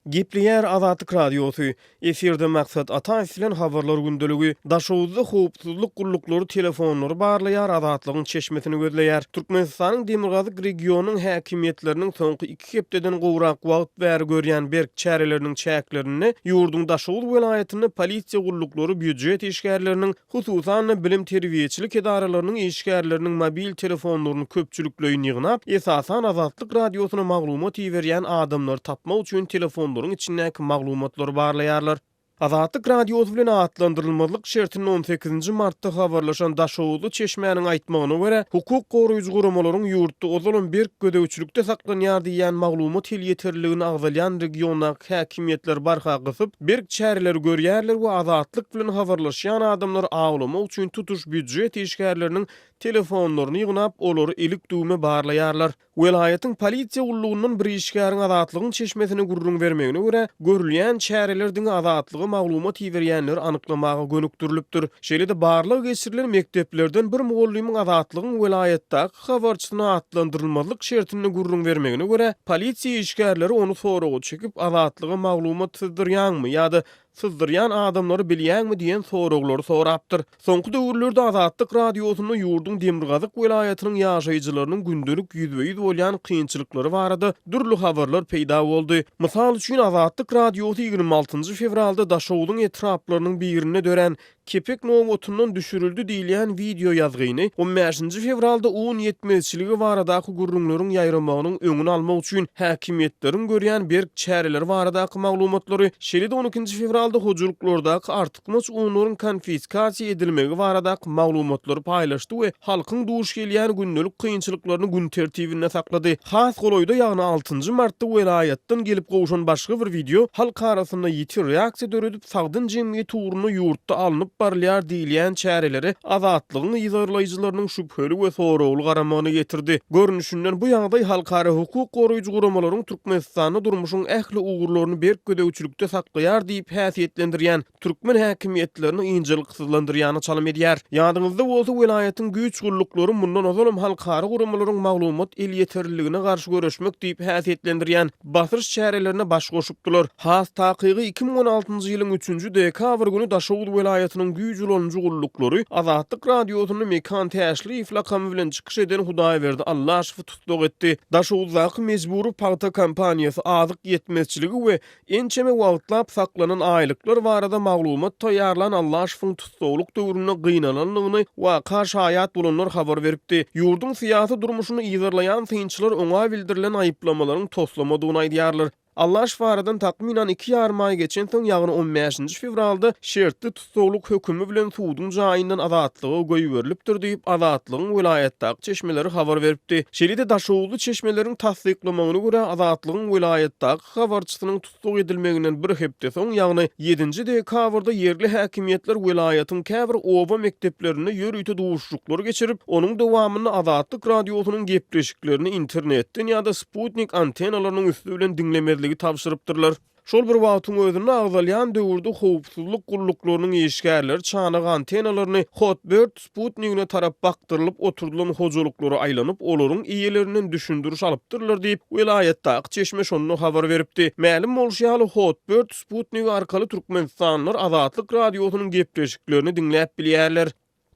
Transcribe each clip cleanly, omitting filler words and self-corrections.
Gepleyer Azatlyk Radiosu. Eferde maksat ata islen habarlar gündölügi. Daşowuzda howpsuzlyk gullukları telefonlary barlaýar, azatlygyň çeşmesini gözleýär. Türkmenistanyň Demirgazyk regionunyň häkimetleriniň soňky 2 hepdeden gowrak wagt bäri görýän berk çäreleriniň çäklerini ýurduň Daşowuz welaýatyny polisiýa gullukları büdjet işgärleriniň, hususan bilim terbiýeçilik edaralarynyň işgärleriniň mobil telefonlaryny köpçülikleýin ýygnap, esasan Azatlyk Radiosyna maglumat berýän adamlary tapmak üçin telefonlaryň içindäki maglumatlary barlaýarlar. Azatlyk Radiosu bilen atlandyrylmalyk şertini 18 martda habarlaşan Daşowuzly çeşmäniň aýtmagyna görä, hukuk goraýjy guramalaryň ýurtda ozalan bir gödäwçilikde saklanýar diýen maglumat ýeterligini agzalýan regiondaky häkimetler barha gysyp, bir çäreler görýärler we azatlyk bilen habarlaşýan adamlar aglamak üçin tutuş büdjet işgärleriniň telefonlaryny ýygnap, olary elik düwme barlaýarlar. Welaýatyň polisiýa gullugyndan bir işgäriň azatlygyň çeşmesini gurrun bermegine görä, görülýän çärelerdiň azatlygy maglumat berýänler anyklamaga gönükdirilipdir. Şeýle-de barlyk geçirilen mekteplerden bir mugallimyň azatlygyň welaýatdaky habarçysyna atlandyrylmalyk şertini gurrun bermegine görä, polisiýa işgärleri onu soragy çekip azatlygy maglumat syzdyrýanmy ýa-da syzdyrýan adamlary bilýänmi diýen soraglary sorapdyr. Soňky döwürlerde Azatlyk Radiosyny ýurduň Demirgazyk welaýatynyň ýaşaýjylarynyň gündelik ýüzbeýiz bolýan kynçylyklary barada dürli habarlar peýda boldy. Mysal üçin Azatlyk Radiosy 26 fevralda Daşowuzyň etraplarynyň birine dören kepek nomotundan düşürüldü diýilýän video ýazgyny 15 fevralda un ýetmezçiligi baradaky gurrunlaryň ýaýramagynyň öňüni almak üçin häkimetleriň görýän berk çäreler baradaky maglumatlary şeýle-de 12 fevralda hojuluklardaky artykmyş unlaryň konfiskasiýa edilmegi baradaky maglumatlary paýlaşdy we halkyň duş gelýän gündelik kynçylyklaryny gün tertibinde saklady. Has goloýda ýagny 6 martda welaýatdan gelip gowşan başga bir video halk arasynda ýetir reaksiýa döredip sagdyn jemgyýet uğruna ýurtda alınıp barlyar diýilýän çäreleri azatlygyň ýyzarlaýjylarynyň şüpheli we soragly garamagyna getirdi. Görnüşinden bu ýagdaý halkara hukuk goraýjy guramalaryň Türkmenistanyň durmuşyň ähli ugurlaryny berk gödäwçilikde saklaýar diýip häsiýetlendirýän türkmen häkimetlerini ýynjylyksızlandyrýany çalym edýär. Ýadyňyzda bolsa welaýatyň güýç gullukları mundan ozalym halkara guramalaryň maglumat el ýeterliligine garşy görüşmek diýip häsiýetlendirýän basyrş çärelerine baş goşupdylar. Has takygy 2016-njy ýylyň 3-nji dekabr güni Daşowuz welaýatynyň güýjli olunjy gullukları Azatlyk Radiosyny mekan täşrif lakamy bilen çykyş eden Hudaýberdi Allaşew tutduk etdi. Daşowuzdaky mejburi paýta kampaniýasy azyk ýetmezçiligi we ençeme wagtlap saklanan aýlyklar barada maglumat taýýarlan Allaşewiň tutduklyk döwrüne gynananlygyny we karşı haýat bolanlar habar beripdi. Ýurdun syýasy durmuşyny ýygyrlaýan synçylar oňa bildirilen aýyplamalaryň toslamadygyny aýdýarlar. Allaş varadan takminan 2 ýarym aý geçen soň ýagny 15 fevralda şertli tutuluk hökümi bilen suwdyň jaýyndan azatlygy goýberilipdir diýip azatlygyň welaýatdaky çeşmeleri habar beripdi. Şeýle-de Daşowuzly çeşmeleriň tasdiklamagyna görä azatlygyň welaýatdaky habarçysynyň tutuk edilmeginden bir hepde soň ýagny 7 dekabrda yerli häkimetler welaýatyň käbir oba mekteplerine ýörüýte duşuşluklar geçirip, onuň dowamyny Azatlyk Radiosynyň gepleşiklerini internetden ýa-da Sputnik antennalarynyň üstü bilen dinlemeligi tapşyrypdyrlar. Şol bir wagtyň özünde agzalýan döwürde howpsuzlyk gulluklarının işgärleri çanagy antennalaryny Hotbird Sputnikine tarap bakdyrylyp oturdulan hojuluklary aýlanyp olaryň iýelerinden düşündürüş alypdyrlar diýip welaýatdaky çeşme şonu habar beripdi. Mälim bolşýaly Hotbird Sputnik arkaly türkmenistanlylar Azatlyk Radiosynyň gepleşiklerini dinläp bilýärler.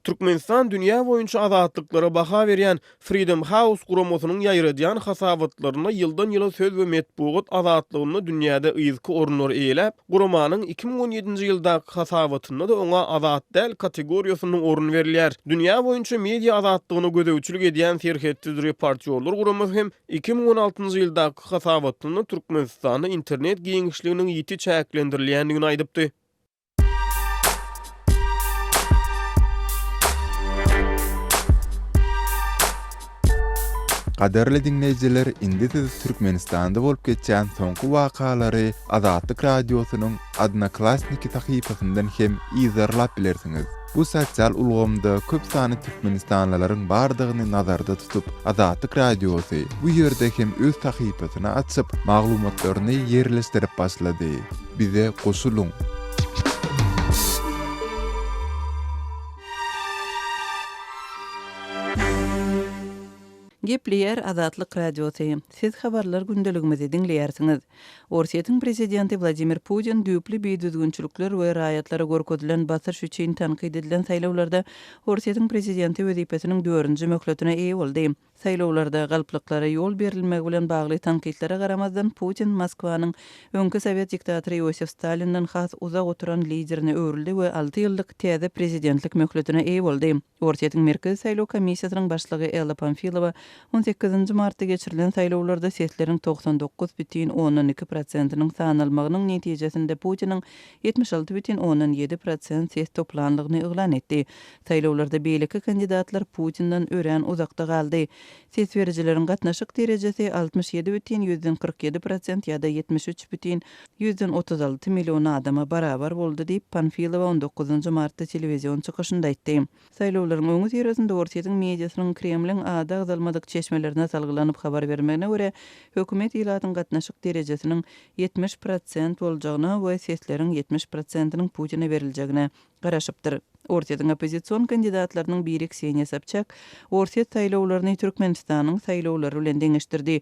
Türkmenistan dünýä boýunça azatlyklara baha berýän Freedom House guramasynyň ýaýradýan hasabatlaryna ýyldan ýyla söz we metbuat azatlygyny dünýäde ýyzky orunlar eýläp, guramanyň 2017-nji ýyldaky hasabatynda da oňa azat däl kategoriýasynyň orun berilýär. Dünýä boýunça media azatlygyny gödäwçilik edýän serhetli reportyorlar guramasy hem 2016-njy ýyldaky hasabatynda Türkmenistanyň internet giňişliginiň ýiti çäklendirilýändigini aýdypdy. Gaderli dinleyijiler, indi siz Türkmenistanda bolup geçýän soňky wakalary Azatlyk Radiosynyň Adnaklasniki tahypasyndan hem izarlap bilersiňiz. Bu sosial ulgamda köp sany Türkmenistanlylaryň bardygyny nazarda tutup, Azatlyk Radiosy bu ýerde hem öz tahypasyny açyp, maglumatlaryny ýerleşdirip başlady. Bize goşulun. Gepleyer Azatlyk Radiosu. Siz habarlar gündeligimizi dinleýärsiňiz. Orsiýetiň prezidenti Vladimir Putin düýpli beýdüzgünçilikler we raýatlara görkezdilen basyş üçin tanqid edilen saýlawlarda Orsiýetiň prezidenti wezipesiniň 4-nji möhletine eýe boldy. Saýlawlarda galpliklara ýol berilmegi bilen bagly tanqidlere garamazdan Putin Moskwanyň öňkü Sowet diktatory Yosif Stalinden has uzak oturan liderine öwrüldi we 6 ýyllyk täze prezidentlik möhletine eýe boldy. Orsiýetiň Merkezi Saýlaw Komissiýasynyň başlygy Ella Pamfilova 18 martda geçirilen saýlawlarda sesleriň 99,2%-nyň sanalmagynyň netijesinde Putiniň 76,7% ses toplanlygyny eglan etdi. Saýlawlarda beýleki kandidatlar Putindan örän uzakda galdy. Ses berijileriň gatnaşyk derejesi 67,47% ýa-da 73,36 million adama barabar boldy diýip Panfilova 19 martda telewizion çykyşynda aýtdy. Saýlawlaryň öňü ýeresinde Orsiýetiň mediasynyň Kremliň ada agzalmadyk çeşmelerine salgylanyp habar bermegine görä hökümet ýylatyň gatnaşyk derejesiniň 70% boljagyna we sesleriň 70%-nyň Putin'e beriljegine garaşypdyr. Orsiýetiň opozisiýon kandidatlarynyň biri Ksenia Sobchak Orsiýet saýlawlaryny Türkmenistanyň saýlawlary bilen deňeşdirdi.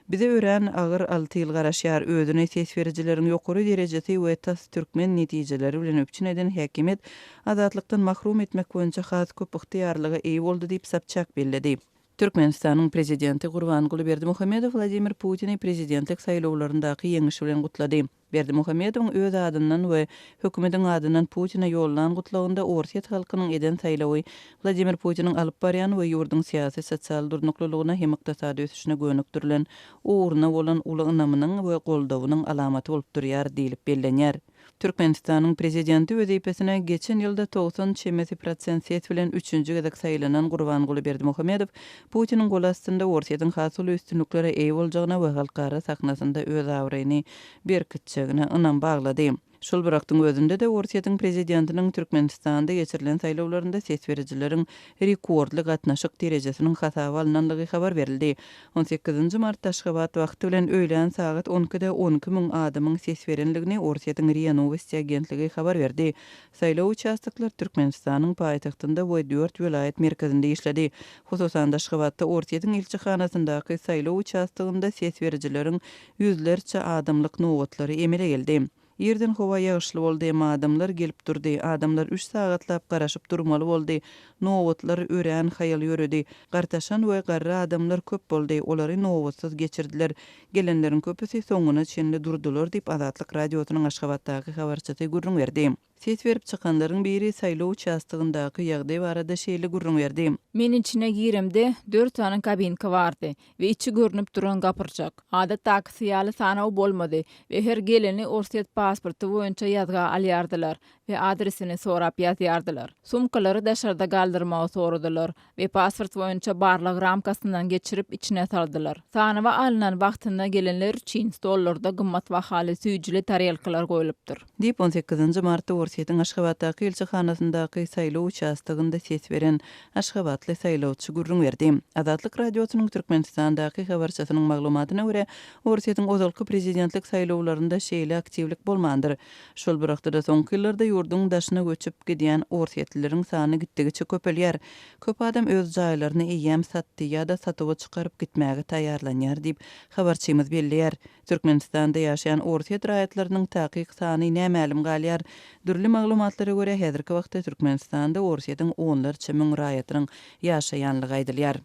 Bize örän agyr 6 ýyl garaşýar özüne ses berijileriň ýokary derejesi we tas türkmen netijeleri bilen öpçün eden häkimet azatlykdan mahrum etmek boýunça has köp ygtyýarlyga eýe boldy diýip Sobchak belledi. Türkmenistanyň prezidenti Gurbanguly Berdimuhammedow Vladimir Putin'i prezidentlik saýlawlaryndaky ýeňişi bilen gutlady. Berdimuhammedow öz adyndan we hökümetiň adyndan Putin'e ýollanan gutlawynda Orsiýet halkynyň eden saýlawy Vladimir Putin'iň alyp barýan we ýurduň syýasy sosial durnuklylygyna hem ykdysady ösüşine gönükdirilen uğruna bolan uly ynamynyň we goldawynyň alamaty bolup durýar diýilip bellenýär. Türkmenistanyň prezidenti wezipesine geçen ýylda 90% ses bilen 3-nji gezek saýlanan Gurbanguly Berdimuhammedow Putiniň gol astynda Orsiýetiň hasyl üstünliklere eýe boljagyna we halkara sahnasynda öz awryny berkitjegine ynam baglady. Şol bıraktın özünde de Orsiýetiň prezidentiniň Türkmenistanda geçirilen saýlawlarynda ses berijileriň rekordly gatnaşyk derejesiniň hasaba alynanlygy habar berildi. 18 martda Aşgabat wagty bilen öýlen saat 12-de 12.000 adamyň ses berenligini Orsiýetiň RIA Novosti agentligi habar berdi. Saýlaw участоклary Türkmenistanyň paýtagtynda we 4 vilayet merkezinde işledi. Hususan Aşgabatda Orsiýetiň ilçehanasyndaky saýlaw участogynda ses berijileriň ýüzlerçe adamlyk nowatlary emele geldi. Yerden hova ýağışly boldy, adamlar gelip durdy. Adamlar 3 sagatlap garaşyp durmaly boldy. Nowatlar örän haýal ýöredi. Gartaşan we garra adamlar köp boldy. Olary nowatsyz geçirdiler. Gelenleriň köpüsi soňuna çenli durdular diýip Azatlyk radiosynyň Aşgabatdaky habarçysy gurrun berdi. Ses berip çykanlaryň biri saýlaw участогyndaky ýagdaý barada şeýle gurrun berdi. Men içine giremde 4 tane kabinka vardı ve içi görünüp duran gapyrjak. Adatdaky syýaly sanaw bolmady ve her geleni Orsiýet pasporty boýunça ýazga alýardylar ve adresini sorap ýazýardylar. Sumkalary daşarda galdyrmagy soradylar ve pasport boýunça barlyk ramkasyndan geçirip içine saldylar. Sanawa alynan wagtynda gelenler üçin stollarda gymmat bahaly süýjüli tarelkalar goýulypdyr. Diýip 18 martda Orsiýetiň Aşgabatdaky ilçehanasyndaky saýlaw участогynda ses beren Aşgabatly saýlawçy gurrun berdi. Azatlyk radiosynyň Türkmenistandaky habarçysynyň maglumatyna görä Orsiýetiň ozalky prezidentlik saýlawlarynda şeýle aktivlik bolmandyr. Şol bırakdyda soňky ýyllarda ýurduň daşyna göçüp gidýän Orsiýetlileriň sany gitdigiçe köpelýär. Köp adam öz jaýlaryny eýem satdy ýa-da satyba çykaryp gitmäge taýýarlanýar diýip habarçymyz belleýär. Türkmenistanda ýaşaýan Orsiýet raýatlarynyň takyk sany nämälim galýar. Dürli maglumatlara görä häzirki wagtda Türkmenistanda Orsiýetiň onlarça müň raýatynyň ýaşaýanlygy aýdylýar.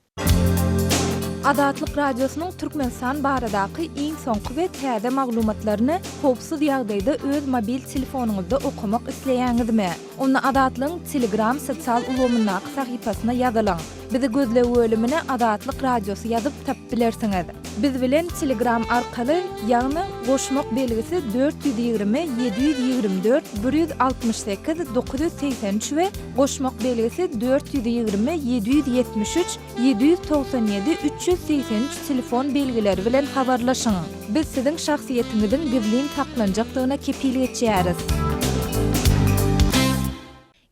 Azatlyk radiosynyň Türkmenistan baradaky iň soňky we täze maglumatlaryny howpsuz ýagdaýda öz mobil telefonuňyzda okumak isleýäňizmi? Onu Azatlyň Telegram sosial ulgamynyň sahypasyna ýazylaň. Bizi gözlew bölümine Azatlyk radiosu ýazyp tap bilersiňiz. Biz bilen Telegram arkaly ýagny goşmak belgisi 420 724 168 983 we goşmak belgisi 420 773 797 383 telefon belgileri bilen habarlaşyň. Biz siziň şahsiýetiňiziň gizlin saklanjakdygyna kepillik etýäris.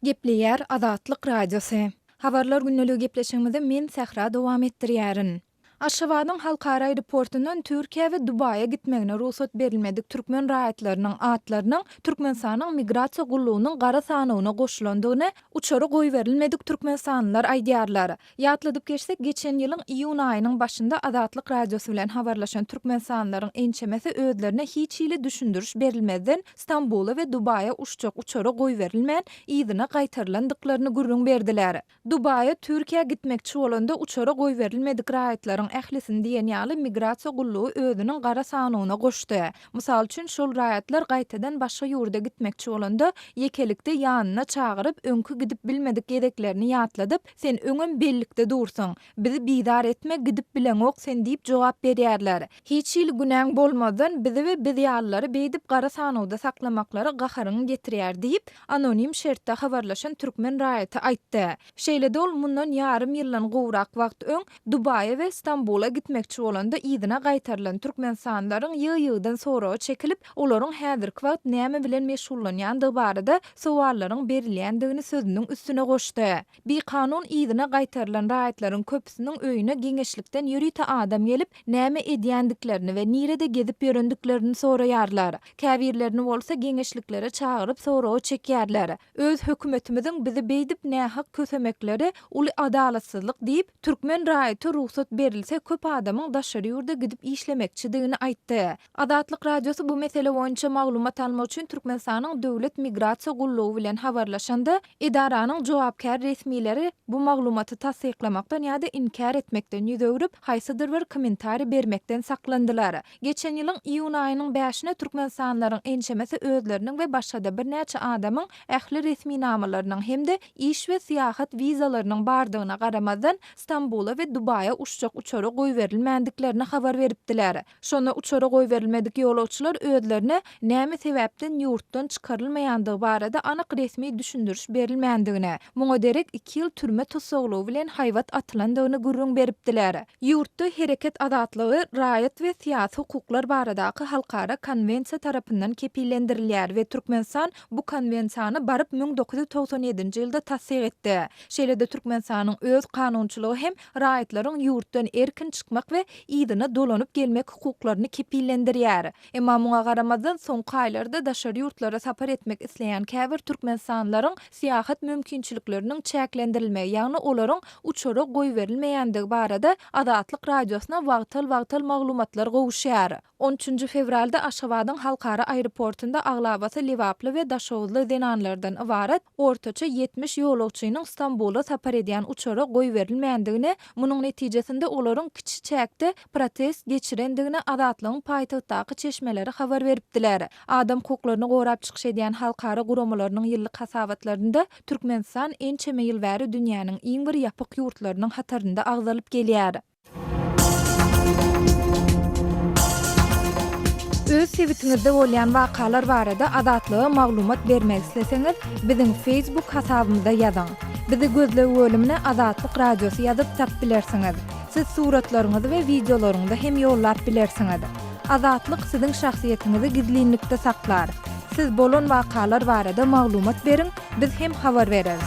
Gepleýär Azatlyk radiosu. Habarlar günneligi gepleşigimizi men Sahra dowam etdirýärin. Aşgabatyň halkara aeroportundan Türkiýe we Dubaýa gitmegine ruhsat berilmedik türkmen raýatlarynyň atlarynyň Türkmenistanyň migrasiýa gullugynyň gara sanawyna goşulandygyny uçary goý berilmedik türkmenistanylar aýdýarlar. Ýatladyp geçsek, geçen ýylyň iýun aýynyň başynda Azatlyk radiosy bilen habarlaşan türkmenistanylaryň ençemesi özlerine hiç ile düşündürüş berilmeden Stambola we Dubaýa uçjak uçary goý berilmän ýygyna gaýtarylandyklaryny gürrüň berdiler. Dubaýa Türkiýe gitmekçi bolanda uçary goý berilmedik raýatlaryň ählisin diýen ýaly migrasiýa gullugy özüniň gara sanawyna goşdy. Mysal üçin şol raýatlar gaýtadan başga ýurda gitmekçi bolanda ýekelikde ýanyna çagyryp öňkü gidip bilmedik gedeklerini ýatladyp, sen öňem bellikde dursun, bizi bidar etme, gidip bileňok sen diýip jogap berýärler. Hiç il günäň bolmadan bizi we biz ýallary beýdip gara sanawda saklamaklary gaharyny getirýär diýip anonim şertde habarlaşan türkmen raýaty aýtdy. Şeýle-de ol mundan ýarym ýyldan gowrak wagt öň Dubaýa we Stambola gitmekçi bolanda ýygyna gaýtarylan türkmenistanylaryň ýygy-ýygydan soraga çekilip, olaryň häzirki wagt näme bilen meşgullanýandygy barada sowallaryň berilýändigini sözüniň üstüne goşdy. Bir kanun ýygyna gaýtarylan raýatlaryň köpüsiniň öýüne geňeşlikden ýürite adam gelip näme edýändiklerini we nirede gezip ýörendiklerini soraýarlar. Käbirlerini bolsa geňeşliklere çagyryp soraga çekýärler. Öz hökümetimiziň bizi beýdip nähak kösemekleri uly adalatsyzlyk diýip türkmen raýaty ruhsat berilse köp adamyň daşary ýurda gidip işlemekçidigini aýtdy. Azatlyk radiosy bu mesele boýunça maglumat almak üçin Türkmenistanyň döwlet migrasiýa gullugy bilen habarlaşanda idaranyň jogapkär resmileri bu maglumaty tasdiklamakdan ýa-da inkar etmekden ýüzegirip, haýsydyr bir kommentari bermekden saklandylar. Geçen ýylyň iýun aýynyň 5-ine Türkmenistanylaryň ençemesi özleriniň we başga bir näçe adamyň ähli resmi namalarynyň hemde iş we syýahat wizalarynyň bardygyna garamadan Stambola we Dubaýa uçjak uçary goý berilmändiklaryny habar beripdiler. Şonu uçary goý berilmedik ýolagçylar özlerine näme sebäpden ýurtdan çykarylmaýandygy barada anyk resmi düşündürüş berilmändigine, muňa derek 2 ýyl türme tosoglugy bilen haýwat atylandygyny gürrüň beripdiler. Ýurtda hereket azatlygy, raýat we syýasy hukuklar baradaky halkara konwensiýa tarapyndan kepillendirilýär we Türkmenistan bu konwensiýany baryp 1997-nji ýylda tassyk etdi. Şeýle-de Türkmenistanyň öz kanunçylygy hem raýatlaryň ýurtdan erkin çykmak we ýygyna dolanyp gelmek hukuklaryny kepillendirýär. Emma muňa garamadan soňky aýlarda daşary ýurtlara sapar etmek isleýän käbir türkmenistanylaryň syýahat mümkinçilikleriniň çäklendirilmegi, ýagny olaryň uçary goý berilmeýändigi barada Azatlyk radiosyna wagtal maglumatlar gowuşýar. 13 fevralda Aşgabatyň halkara aeroportunda aglabasy lewaply we daşowuzly denanlardan ibaret ortaça 70 ýolagçynyň Stambola sapar edýän uçary goý berilmeýändigini, munyň netijesinde olaryň kiçi çäkde protest geçirendigini Azatlygyň paýtagtdaky çeşmeleri habar beripdiler. Adam hukuklaryny gorap çykyş edýän halkara guramalarynyň ýyllyk hasabatlarynda Türkmenistan ençeme ýyl bäri dünýäniň iň bir ýapyk ýurtlarynyň hatarynda agzalyp gelýär. Öz sewitingizde bolýan wakalar barada Azatlyga maglumat bermek isleseňiz, biziň Facebook hasabymyza ýazyň. Bizi gözlegi bölümine Azatlyk radiosy ýazyp tap bilersiňiz. Siz suratlaryňyzy we videolaryňyzy hem ýollap bilersiňiz. Azatlyk siziň şahsiýetiniňizi gizlinlikde saklar. Siz bolan wakalar barada maglumat beriň, biz hem habar bereriz.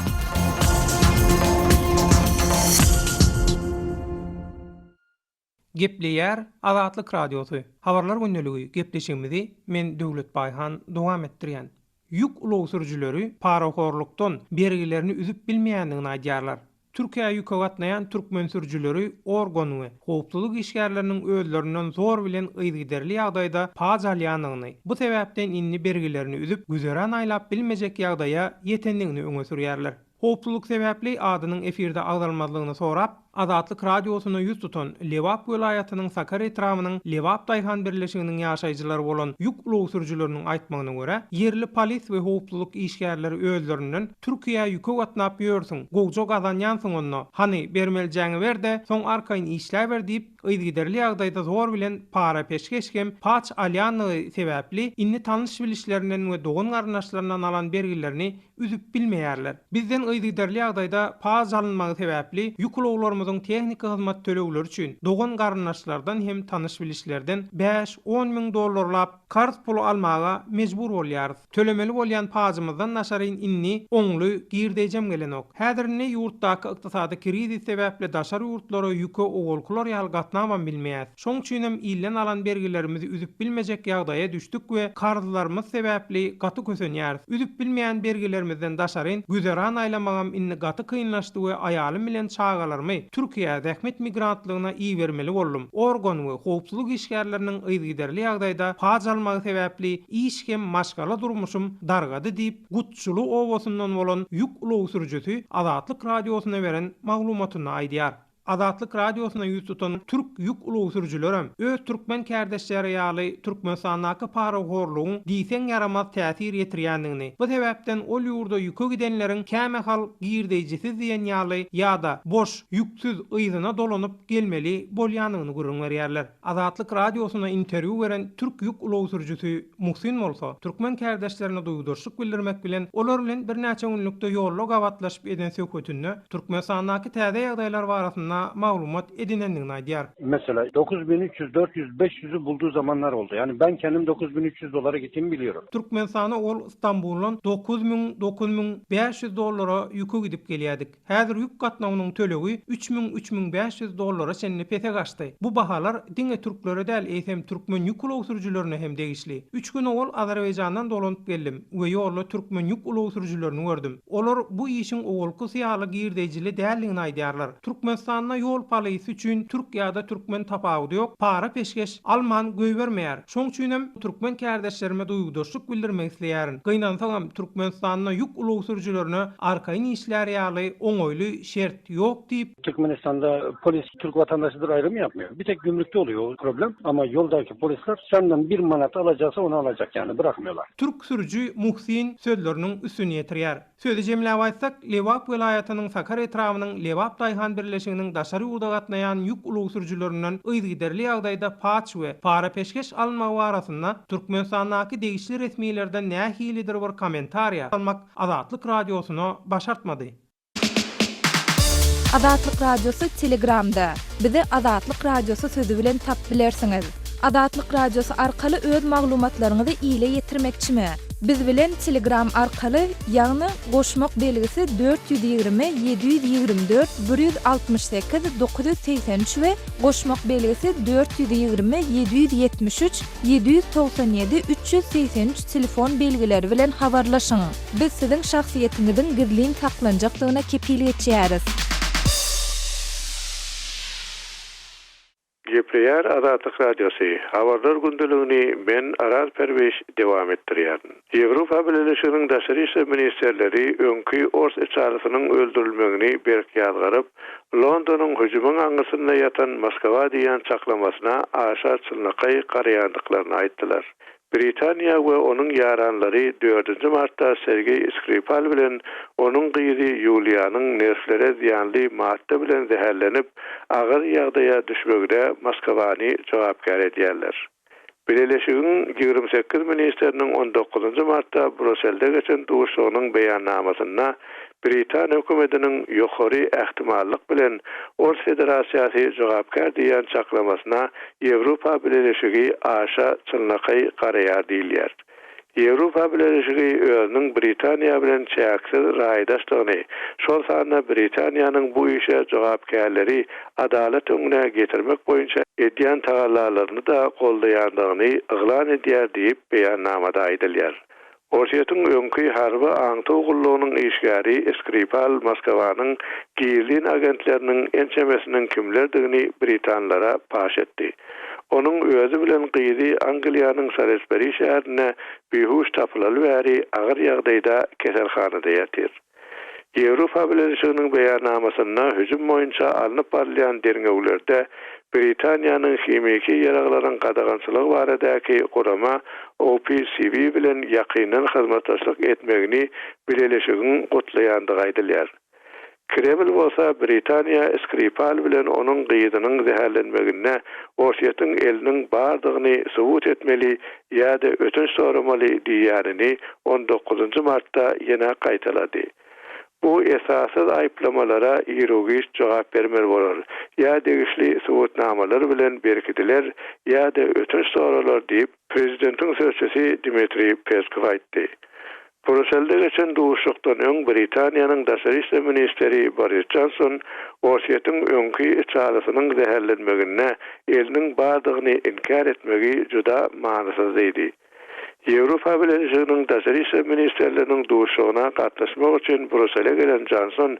Gepleýär Azatlyk radiosy. Habarlar gündəligi gepleşigimizi men Döwlet Baýhan dowam etdirýän. Ýük ulaw sürüjüleri paraxorlukdan bergilerini üzüp bilmeýändigini aýdýarlar. Türkiýe ýüke gatnaýan türkmen sürüjüleri organy we howpsuzlyk işgärleriniň özlerinden zor bilen ýygyderli ýagdaýda paz alýandygyny, bu sebäpden inni bergilerini üzüp güzeran aýlap bilmejek ýagdaýa ýetendigini öňe sürýärler. Howpsuzlyk sebäpli adynyň efirde agdalmadlygyny sorap, Azatlyk radiosyna ýüz tutan Lewap welaýatynyň Sakary etramynyň Lewap daýhan birleşiginiň ýaşaýjylary bolan ýük ulaw sürüjüleriniň aýtmagyna görä, yerli polis we howpsuzlyk işgärleri özlerinden Türkiýe ýüke gatnap ýörsiň, gowjak azanýansyň onda, hani bermeljeňi berde, soň arkaýyn işläber diýip ýygyderli ýagdaýda zor bilen para peşkeşkem paç alýanlygy sebäpli inni tanış bilişlerinden we dogun garnaşlaryndan alan bergilerini üzüp bilmeýärler. Bizden ýygyderli ýagdaýda paç alynmagy sebäpli ýük ulawlarymyzy radyomyzyň tehnika hyzmat tölegleri üçin dogan garnaşlardan hem tanış bilişlerden 5-10 000 dollarlap kart pulu almaga mecbur bolýarys. Tölemeli bolýan pajymyzdan naşaryn inni oňly girdejem gelenok. Häzirne ýurtdaky ykdysady krizis sebäpli daşary ýurtlara ýüke ogolkular ýaly gatnaman bilmeýär. Şoň üçin hem illen alan bergilerimizi üzüp bilmejek ýagdaýa düşdük we karzylarymyz sebäpli gaty kösenýär. Üzüp bilmeýän bergilerimizden daşaryn güzeran aýlamagam inni gaty kynlaşdy we aýalym bilen çagalarmy Türkiýe häkmet migrantlygyna iý bermeli boldum. Organ we howpsuzlyk işgärleriniň ýygyderli ýagdaýda paj almagy sebäpli iş hem maşgala durmuşum dargady diýip Gutçulu owasundan bolan ýük ulow sürüjüsi Azatlyk radiosuna beren maglumatyny aýdýar. Azatlyk radiosuna ýüz tutan türk ýük ulow sürüjülerem öz türkmen kärdeşleri ýaly Türkmenistanaky paraworlugyň diýsen ýaramaz täsir ýetirýändigini, bu sebäpden ol ýurda ýüke gidenleriň käme hal girdejisiz diýen ýaly ýa-da boş ýüksüz ýyzyna dolanyp gelmeli bolýanyny görüňlerýärler. Azatlyk radiosuna interwiu beren türk ýük ulow sürüjüsi Muhsin bolsa, türkmen kärdeşlerine duýdurşyk bildirmek bilen olar bilen bir näçe günlükde ýollo gawatlaşyp eden söhbetini Türkmenistanaky täze ýagdaýlar barasynda maglumat edinendigini aýdýar. Mesela 9300, 400, 500'ü bulduğu zamanlar oldu. Yani ben kendim 9300 dolara gittiğimi biliyorum. Türkmenistana ol İstanbul'dan 9000-9500 dollara ýüke gidip gelýärdik. Häzir ýük gatnawynyň tölegi 3000-3500 dollara şenli pete gaçdy. Bu bahalar diňe türklere däl, eýsem türkmen ýük ulow sürüjülerine hem degişli. 3 gün ol Azerbaýjandan dolanyp geldim we ýolda türkmen ýük ulow sürüjülerini gördüm. Olar bu işin ogolky syýaly girdejili däldigini aýdýarlar. Türkmenistan yol palysy üçin türk ýa-da türkmen tapawdy ýok, para peşkeş alman göýbermeýär. Şoň üçin hem türkmen kärdeşlerime duýgudurşyk bildirmek isleýärin. Gynansaňam Türkmenistanyň ýük ulow sürüjülerine arkaýyn işler ýaly oňoýly şert ýok diýip Türkmenistan'da polis Türk vatandaşıdır ayrımı yapmıyor. Bir tek gümrükte oluyor o problem. Ama yoldaki polisler senden 1 manat alacaksa onu alacak, yani bırakmıyorlar. Türk sürücü Muhsin sözleriniň üstüne ýetirýär. Sözü jemläp aýtsak, Lewap welaýatynyň Sakar etrawynyň Lewap daýhan birleşiginiň daşary ýurda gatnaýan ýük ulow sürüjülerinden ýygyderli ýagdaýda paç we para peşkeş alma barasynda Türkmenistanaky degişli resmiýetlerden nähilidir bir kommentariýa almak Azatlyk radiosyna başartmady. Azatlyk radiosu Telegramda. Bizi Azatlyk radiosu sözü bilen tap bilersiňiz. Azatlyk radiosu arkaly öz maglumatlaryňyzy ýyla ýetirmekçimi? Biz bilen Telegram arkaly ýagny goşmak belgisi 420 724 168 983 we goşmak belgisi 420 773 797 383 telefon belgileri bilen habarlaşyň. Biz siziň şahsiýetiňiziň gizlin saklanjakdygyna kepillik etýäris. Gepriyar Azatlyk radiosu habarlar gündeligini men Araz Perveş dewam etdirýärin. Ýewropa Birleşiginiň daşary işler ministrleri öňkü ors içarisynyň öldürilmegini berk ýazgaryp, Londonyň hüjümüň aňysynda ýatan Moskwa diýen çaklamasyna aşa çylnakay garaýandyklaryny aýtdylar. Britaniya we onuň ýaranlary 4 martda Sergey Skripal bilen onuň gyzy Yulianyň nerflere ziýanly madde bilen zäherlenip agyr ýagdaýa düşmegine Moskwany jogapkar edýärler. Birleşigiň 28 ministriniň 19 martda Brüsselde geçen duşugynyň beýannamasyna Britaniya hökümetiniň ýokary ähtimallyk bilen Ors Federasiýasy jogapkar diýen çaklamasyna Ýewropa Birleşigi aşa çylnakay garaýar diýilýär. Ýewropa Birleşigi özüniň Britaniya bilen çäksiz raýdaşlygyny, şol sanda Britaniýanyň bu işe jogapkarlary adalet öňüne getirmek boýunça edýän tagallalaryny da goldaýandygyny yglan edýär diýip beýannamada aýdylýar. Orsiýetin öňkü harby aňty ogullugynyň işgäri Skripal Moskwanyň gizlin agentleriniň ençemesiniň kimlerdigini Britanlara paş etdi. Onuň özü bilen gyzy Angliýanyň Salisbury şäherine behuş tapylaly bäri agyr ýagdaýda keselhanada ýatyr. Ýewropa Birleşiginiň beýannamasyna hüjüm boýunça alınıp barýan derňeglerde Britaniýanyň hemiki ýaraglaryň gadagançylygy baradaky gorama OPCW bilen ýakynan hyzmatdaşlyk etmegini Birleşigiň gotlaýandygy aýdylýar. Kreml bolsa Britaniya Skripal bilen onuň gyýdynyň zäherlenmegine Orsiýetin eliniň bardygyny subut etmeli ýa-da ötünç soramaly diýýärini 19 martda ýene gaýtalady. Bu esasız ayıplamalara irogis cevap vermer bolar. Ya degişli subutnamalar bilen berkitiler ya da ötünç soralar diýip prezidentin sözçüsi Dmitri Peskov aýtdy. Brüsselde geçen duşukdan öň Britaniýanyň daşary işler ministeri Boris Johnson Orsiýetin öňki çağrısynyň zäherlenmegine eliniň bardygyny inkar etmegi juda manasyz diýdi. Ýewropa Birleşiginiň daşary işler ministerleriniň duşuguna gatnaşmak üçin Brüssele gelen Johnson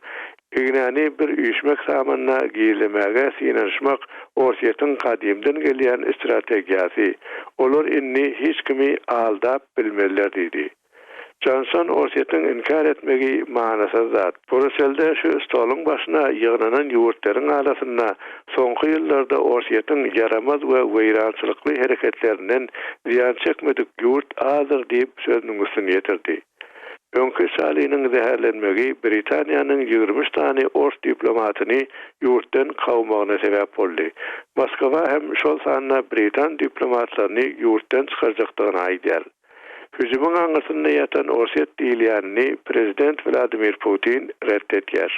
ýygyny bir üýşmek samanyna giýilemege synanyşmak Orsiýetin kadymdan gelýän strategiýasy. Olar inni hiç kimi aldap bilmerler diýdi. Johnson Orsiýetin inkar etmegi manasyz zat. Brüsselde şu stoluň başyna ýygnanan ýurtlaryň arasynda soňky ýyllarda Orsiýetin yaramaz we weýrançylykly hereketlerinden ziýan çekmedik ýurt azdyr diýip sözüniň üstüne ýetirdi. Öňkü salynyň zäherlenmegi Britaniýanyň 20 tany ors diplomatyny ýurtdan gawmagyna sebäp boldy. Moskwa hem şol sanyna Britan diplomatlaryny ýurtdan çykarjakdygyny aýdýar. Hüjümün aňyrsynda ýatan Orsiýet diýilýänini prezident Vladimir Putin reddetýär.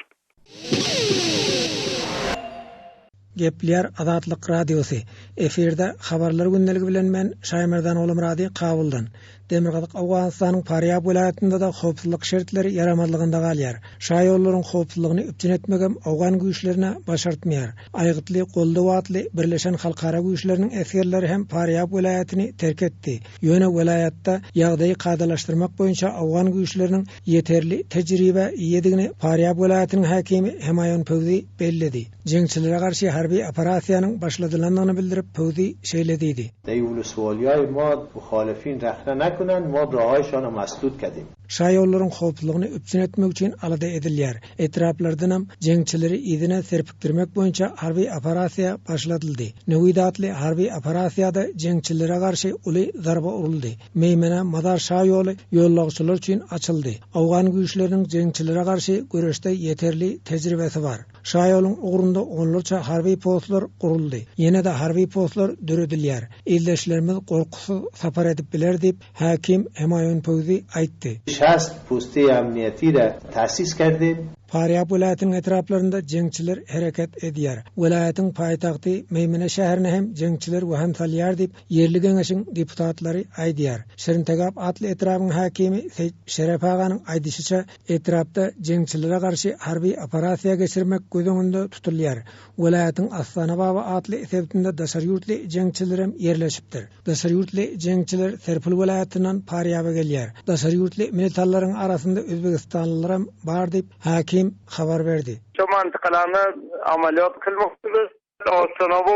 Gepler Azatlyk Radiosu. Eferde habarlar gündəligi bilen men Şaýmerdan oğlum radi kabuldan. Demirgazyk Awganystanyň Faryab welaýatynda da howpsuzlyk şertleri yaramazlygynda galýar. Şaýollaryň howpsuzlygyny üpjün etmegem Awgan güýçlerine başartmaýar. Aýgytly golda watly Birleşen Halkara güýçleriniň esgerleri hem Faryab welaýatyny terk etdi. Ýöne welaýatda ýagdaýy gadalaşdyrmak boýunça Awgan güýçleriniň ýeterli tejribe ýedigini Faryab welaýatynyň hakimi Hemayon Pöwzi belledi. Jeňçilere garşy harby operasiýanyň başladylandygyny bildirip Pöwzi şeýlediydi. Deýuly ma muhalifin rahna ما راهایشان رو مسدود کردیم. Şaýollaryň howpsuzlygyny üpjün etmek üçin alada edilýär. Etraplardan hem jeňçileri ýygyna serpikdirmek boýunça harby operasiýa başladyldy. Nöwüdatly harby operasiýada jeňçilere garşy uly zarba uruldy. Meýmene Madar Şah ýoly ýollagçylar üçin açyldy. Awgan güýçleriniň jeňçilere garşy göreşde ýeterli tejribesi bar. Şaýolyň ugrunda onlarça harby postlar guruldy. Ýene-de harby postlar döredilýär. Eldeşlerimiz gorkusuz sapar edip biler diýip hakim Hemayon Pöwzi aýtdy. 60 posti emniyeti de tesis kerdیم. Faryab welaýatynyň etraplarynda jeňçiler hereket edýär. Welaýatyň paýtagty Meýmene şäherine hem jeňçiler we hem salýar diýip ýerli geňeşiň deputatlary aýdýar. Şerintagap atly etrabyň hakimi Şeref aganyň aýdýyşyça etrapda jeňçilere garşy harby operasiýa geçirmek gözüňünde tutulýar. Welaýatyň Astana baba atly sebitinde daşary ýurtly jeňçiler hem ýerleşipdir. Daşary ýurtly jeňçiler Serpil welaýatynyň Faryaba gelýär. Daşary ýurtly militarylaryň arasynda Özbegistanlylar hem bar diýip hakim habar verdi. Şu mantıqalarını ameliyat kılmaktadır. Astana bu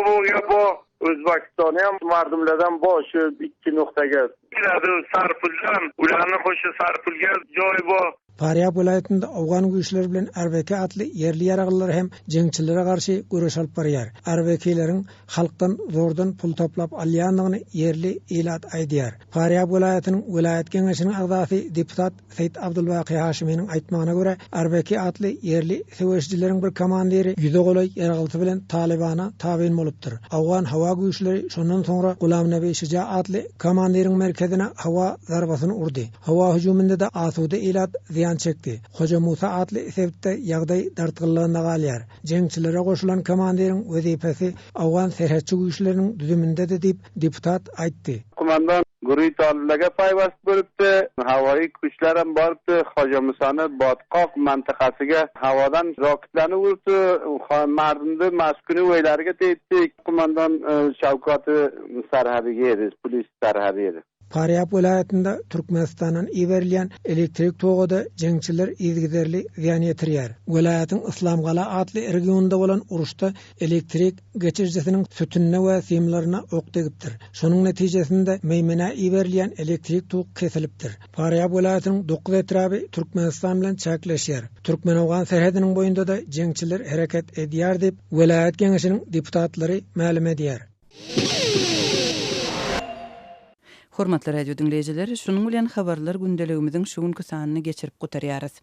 Özbekistan'ya mardumlardan şu iki noktaya. Bir adı Sarpulgan, ulanı hoşu Sarpulgan joy bu. Faryab welaýatynda Awgan güýçleri bilen RBK atly ýerli ýaragylary hem jeňçilere garşy göreş alyp barýar. RBK'leriň halkdan zordan pul toplap alýandygyny ýerli elat aýdýar. Faryab welaýatynyň welaýat geňeşiniň agdasy deputat Seyit Abdulbaqy Haşimyň aýtmagyna görä, RBK atly ýerli söwüşçileriň bir komandiri ýüze golay ýaragylty bilen Talibana tabyn bolupdyr. Awgan hawa güýçleri şondan soňra Gulam Nebi Şija atly komandiriň merkezine hawa zarbasyny urdy. Hawa hüjüminde de asuda elat ziyan çekdi. Hoca Musa atly sebitde ýagdaý dartgyllygyna galýar. Jeňçilere goşulan komandiriň wezipesi Awgan serhetçi güýçleriniň düzüminde de diýip deputat aýtdy. Kumandan Guritalyga paýbast bolupdy. Hawaýy güýçler hem bardy. Hoca Musany Batqaq mantykasyga hawadan roketlerini urdy. Mardymdy Moskwy weýleriga teýdi. Kumandan Şawkaty Sarhabiýer, polis Sarhabiýer. Faryab welaýatynda Türkmenistanyň iberilýän elektrik togada jeňçiler izgiderli ziýan ýetirýär. Welaýatyň Islamgala atly regionda bolan uruşda elektrik geçirjisiniň sütünne we simlaryna ok degipdir. Şonuň netijesinde Meýmene iberilýän elektrik tog kesilipdir. Faryab welaýatynyň 9 etraby Türkmenistan bilen çäkleşýär. Türkmen-Awgan serhediniň boýunda da jeňçiler hereket edýär diýip welaýat geňeşiniň deputatlary ma'lum edýär. Hormatly radio dinleyijiler, şunuň bilen habarlar gündeligimiziň şu günkü sanyny geçirip gutarýarys.